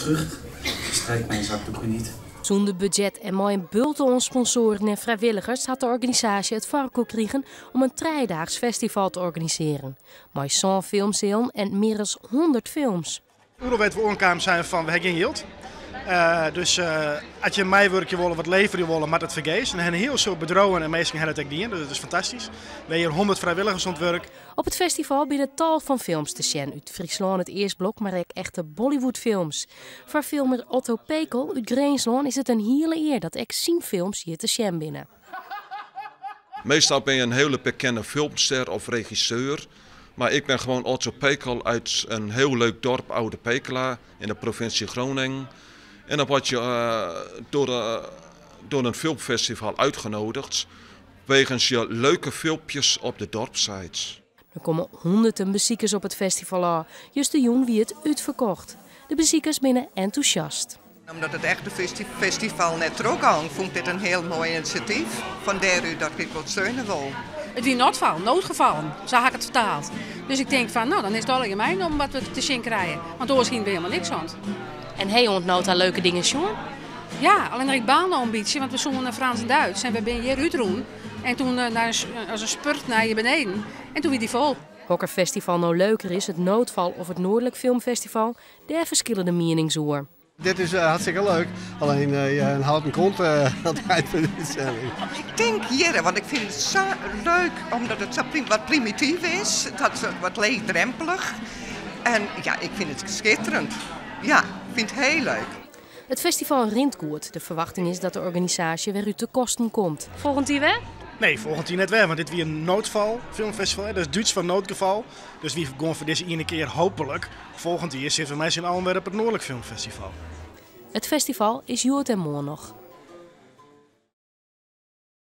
terug. Strijk mijn zakdoek weer niet. Zonder budget en mooi een bulten aan sponsoren en vrijwilligers had de organisatie het varken gekregen om een driedaags festival te organiseren. Met 100 filmzalen en meer dan 100 films. Hoe weten we onkaam zijn van we hebben geen geld. Dus als je mij werkje willen, wat leveren willen, maar dat vergeet. En heel veel bedrouwen en meestal hebben het ook niet. Dus dat is fantastisch. We hebben hier 100 vrijwilligers aan het werk. Op het festival bieden tal van films te zien. Uit Friesland het eerste blok, maar ook echte Bollywoodfilms. Voor filmer Otto Pekel uit Greensland is het een hele eer dat ik zien films hier te zien binnen. Meestal ben je een hele bekende filmster of regisseur. Maar ik ben gewoon Otto Pekel uit een heel leuk dorp, Oude Pekela, in de provincie Groningen. En dan word je door een filmfestival uitgenodigd wegens je leuke filmpjes op de dorpsites. Er komen honderden bezoekers op het festival aan. Juist de jong wie het uitverkocht. De bezoekers binnen enthousiast. Omdat het echte festival net er ook hangt, vond ik dit een heel mooi initiatief. Vandaar dat ik wat steunen wil. Het is noodgevallen, zo had ik het vertaald. Dus ik denk van, nou dan is het algemeen om wat we te zien krijgen. Want anders zien we helemaal niks aan. En hij ontnoot aan leuke dingen, Sjoen? Ja, alleen ik baanambitie, want we zongen naar Frans en Duits. En we ben hier uitroen. En toen als een spurt naar je beneden. En toen weer die vol. Welker festival nou leuker is, het Noodval of het Noordelijk Filmfestival, daar verschillen de meningen over. Dit is hartstikke leuk, alleen een houten kont altijd voor de uitzending. Ik denk hier, want ik vind het zo leuk omdat het zo wat primitief is. Dat is wat leegdrempelig. En ja, ik vind het schitterend. Ja, ik vind het heel leuk. Het festival rint goed. De verwachting is dat de organisatie weer uit de kosten komt. Volgend jaar weer? Nee, volgend jaar net weer, want dit weer een noodval filmfestival. Dat is Duits van noodgeval. Dus wie gaan voor deze ene keer hopelijk. Volgend jaar zitten we mij in Almere op het Noordelijk Filmfestival. Het festival is Jood en Moor nog.